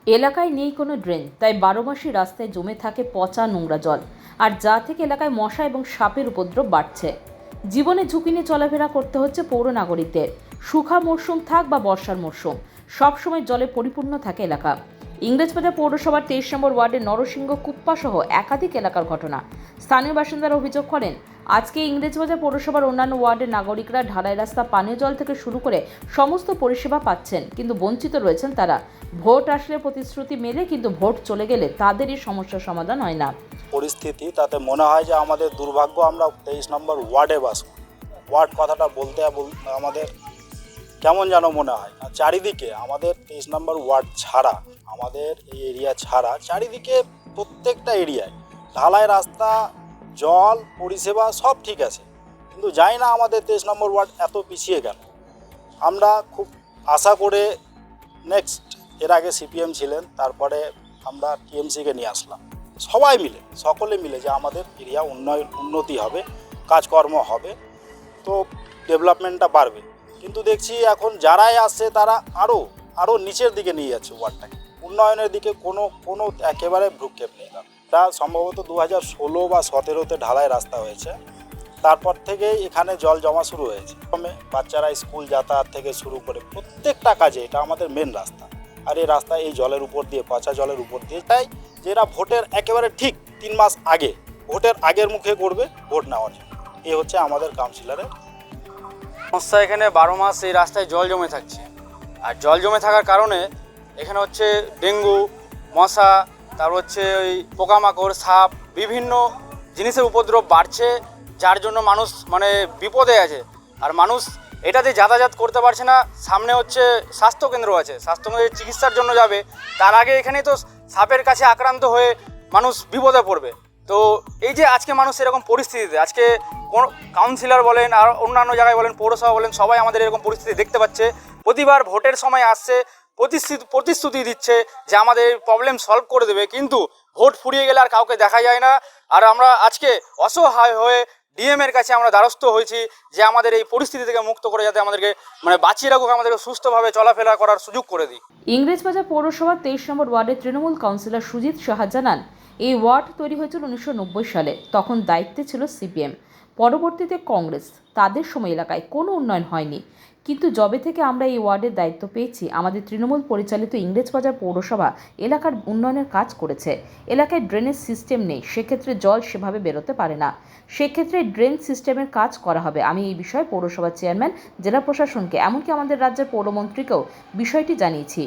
এলাকায় নেই কোনো ড্রেন, তাই 12 মাসই রাস্তায় জমে থাকে পচা নোংরা জল, আর যা থেকে এলাকায় মশা এবং সাপের উপদ্রব বাড়ছে। জীবনে ঝুঁকি নিয়ে চলাফেরা করতে হচ্ছে পৌর নাগরিকদের। শুখা মরশুম থাক বা বর্ষার মরশুম, সবসময় জলে পরিপূর্ণ থাকে এলাকা। ইংরেজবাজার পৌরসভার 23 নম্বর ওয়ার্ডের নরসিংহ কুপ্পা সহ একাধিক এলাকার ঘটনা। স্থানীয় বাসিন্দারা অভিযোগ করেন, আজকে ইংরেজবাজার পৌরসভার অন্যান্য ওয়ার্ডের নাগরিকরা ঢালাই রাস্তা, পানীয় জল থেকে শুরু করে সমস্ত পরিষেবা পাচ্ছেন, কিন্তু বঞ্চিত রয়েছেন তারা। ভোট আসলে প্রতিশ্রুতি মেলে, কিন্তু ভোট চলে গেলে তাদের এই সমস্যার সমাধান হয় না। পরিস্থিতি তাতে মনে হয় যে আমাদের দুর্ভাগ্য, আমরা 23 নম্বর ওয়ার্ডে বাস করি। ওয়ার্ড কথাটা বলতে আমাদের কেমন যেন মনে হয়। আর চারিদিকে আমাদের 23 নম্বর ওয়ার্ড ছাড়া, আমাদের এই এরিয়া ছাড়া চারিদিকে প্রত্যেকটা এরিয়ায় ঢালাই রাস্তা, জল, পরিষেবা সব ঠিক আছে, কিন্তু জানি না আমাদের 23 নম্বর ওয়ার্ড এত পিছিয়ে গেল। আমরা খুব আশা করে নেক্সট, এর আগে সিপিএম ছিলেন, তারপরে আমরা টিএমসিকে নিয়ে আসলাম, সবাই মিলে সকলে মিলে যে আমাদের এরিয়া উন্নতি হবে, কাজকর্ম হবে, তো ডেভেলপমেন্টটা বাড়বে। কিন্তু দেখছি এখন যারাই আসছে তারা আরও নিচের দিকে নিয়ে যাচ্ছে ওয়ার্ডটাকে, উন্নয়নের দিকে কোনো একেবারে ভ্রুক্ষেপ নেই। এটা সম্ভবত 2016 বা 17-তে ঢালাই রাস্তা হয়েছে, তারপর থেকে এখানে জল জমা শুরু হয়েছে। বাচ্চারা স্কুল যাতায়াত থেকে শুরু করে প্রত্যেকটা কাজে এটা আমাদের মেন রাস্তা। আর এই রাস্তা এই জলের উপর দিয়ে, পচা জলের উপর দিয়ে, তাই যেটা ভোটের একেবারে ঠিক 3 মাস আগে, ভোটের আগের মুখে করবে ভোট নেওয়ার জন্য। এই হচ্ছে আমাদের কাউন্সিলরের সমস্যা। এখানে 12 মাস এই রাস্তায় জল জমে থাকছে, আর জল জমে থাকার কারণে এখানে হচ্ছে ডেঙ্গু, মশা, তারপর হচ্ছে ওই পোকামাকড়, সাপ, বিভিন্ন জিনিসের উপদ্রব বাড়ছে, যার জন্য মানুষ বিপদে আছে। আর মানুষ এটাতে যাতায়াত করতে পারছে না। সামনে হচ্ছে স্বাস্থ্যকেন্দ্র আছে, স্বাস্থ্যকেন্দ্রে চিকিৎসার জন্য যাবে, তার আগে এখানে তো সাপের কাছে আক্রান্ত হয়ে মানুষ বিপদে পড়বে। তো এই যে আজকে মানুষ এরকম পরিস্থিতিতে, আজকে কোনো কাউন্সিলর বলেন আর অন্যান্য জায়গায় বলেন, পৌরসভা বলেন, সবাই আমাদের এরকম পরিস্থিতি দেখতে পাচ্ছে। প্রতিবার ভোটের সময় আসছে, প্রতিশ্রুতি দিচ্ছে যে আমাদের প্রবলেম সলভ করে দেবে, কিন্তু ভোট ফুরিয়ে গেলে আর কাউকে দেখা যায় না। আর আমরা আজকে অসহায় হয়ে ডিএমের কাছে আমরা দ্বারস্থ হয়েছি যে আমাদের এই পরিস্থিতি থেকে মুক্ত করে যাতে আমাদেরকে বাঁচিয়ে রাখুক, আমাদেরকে সুস্থভাবে চলাফেরা করার সুযোগ করে দিই। ইংরেজবাজার পৌরসভার 23 নম্বর ওয়ার্ডের তৃণমূল কাউন্সিলর সুজিত সাহা জানান, এই ওয়ার্ড তৈরি হয়েছিল 1990 সালে, তখন দায়িত্বে ছিল সিপিএম, পরবর্তীতে কংগ্রেস। তাদের সময় এলাকায় কোনো উন্নয়ন হয়নি, কিন্তু যবে থেকে আমরা এই ওয়ার্ডের দায়িত্ব পেয়েছি, আমাদের তৃণমূল পরিচালিত ইংরেজবাজার পৌরসভা এলাকার উন্নয়নের কাজ করেছে। এলাকায় ড্রেনেজ সিস্টেম নেই, সেক্ষেত্রে জল সেভাবে বেরোতে পারে না, সেক্ষেত্রে ড্রেন সিস্টেমের কাজ করা হবে। আমি এই বিষয়ে পৌরসভার চেয়ারম্যান, জেলা প্রশাসনকে, এমনকি আমাদের রাজ্যের পৌরমন্ত্রীকেও বিষয়টি জানিয়েছি।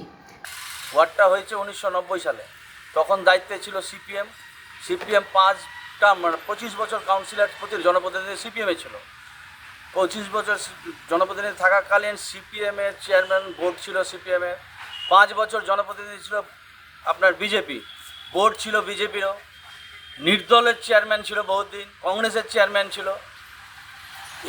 ওয়ার্ডটা হয়েছে 1990 সালে, তখন দায়িত্বে ছিল সিপিএম। 5টা 25 বছর কাউন্সিলর জনপ্রতিনিধি সিপিএমে ছিল। 25 বছর জনপ্রতিনিধি থাকাকালীন সিপিএমের চেয়ারম্যান বোর্ড ছিল সিপিএমের। 5 বছর জনপ্রতিনিধি ছিল আপনার বিজেপি, বোর্ড ছিল বিজেপিরও। নির্দলের চেয়ারম্যান ছিল বহুদিন, কংগ্রেসের চেয়ারম্যান ছিল,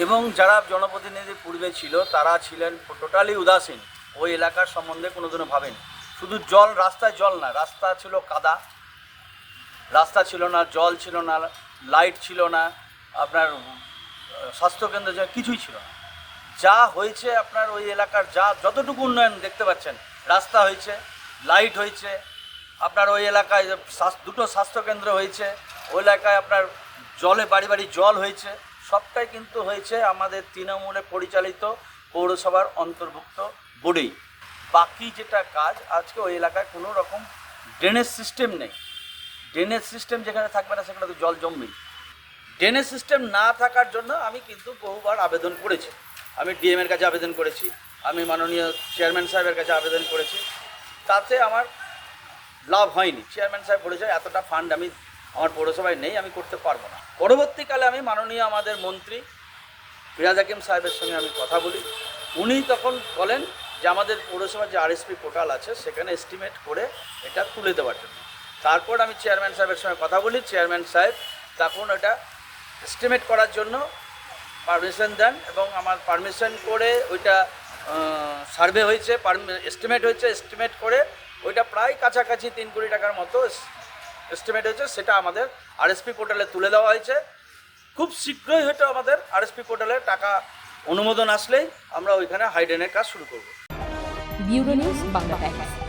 এবং যারা জনপ্রতিনিধি পূর্বে ছিল তারা ছিলেন টোটালি উদাসীন, ওই এলাকার সম্বন্ধে কোনোদিনও ভাবেনি। শুধু জল, রাস্তায় জল না, রাস্তা ছিল কাদা, রাস্তা ছিল না, জল ছিল না, লাইট ছিল না, আপনার স্বাস্থ্যকেন্দ্র কিছুই ছিল না। যা হয়েছে আপনার ওই এলাকার যতটুকু উন্নয়ন দেখতে পাচ্ছেন, রাস্তা হয়েছে, লাইট হয়েছে, আপনার ওই এলাকায় 2টো স্বাস্থ্যকেন্দ্র হয়েছে, ওই এলাকায় আপনার জলে বাড়ি বাড়ি জল হয়েছে, সবটাই কিন্তু হয়েছে আমাদের তৃণমূলে পরিচালিত পৌরসভার অন্তর্ভুক্ত বোর্ডেই। বাকি যেটা কাজ, আজকে ওই এলাকায় কোনো রকম ড্রেনেজ সিস্টেম নেই। ড্রেনেজ সিস্টেম যেখানে থাকবে না সেখানে তো জল জমবেই। ড্রেনেজ সিস্টেম না থাকার জন্য আমি কিন্তু বহুবার আবেদন করেছি। আমি ডিএমের কাছে আবেদন করেছি, আমি মাননীয় চেয়ারম্যান সাহেবের কাছে আবেদন করেছি, তাতে আমার লাভ হয়নি। চেয়ারম্যান সাহেব বলেছে এতটা ফান্ড আমার পৌরসভায় নেই, আমি করতে পারবো না। পরবর্তীকালে আমি মাননীয় আমাদের মন্ত্রী ফিরাজ হাকিম সাহেবের সঙ্গে আমি কথা বলি, উনি তখন বলেন যে আমাদের পৌরসভার যে আরএসপি পোর্টাল আছে সেখানে এস্টিমেট করে এটা তুলে দেওয়ার জন্য। তারপর আমি চেয়ারম্যান সাহেবের সঙ্গে কথা বলি, চেয়ারম্যান সাহেব তখন ওটা এস্টিমেট করার জন্য পারমিশন দেন, এবং আমার পারমিশন করে ওইটা সার্ভে হয়েছে, এস্টিমেট হয়েছে, এস্টিমেট করে ওইটা প্রায় কাছাকাছি 3 কোটি টাকার মতো এস্টিমেট হয়েছে, সেটা আমাদের আরএসপি পোর্টালে তুলে দেওয়া হয়েছে। খুব শীঘ্রই হয়তো আমাদের আরএসপি পোর্টালে টাকা অনুমোদন আসলেই আমরা ওইখানে হাইড্রেনের কাজ শুরু করব। Bureau news, Bangla Times.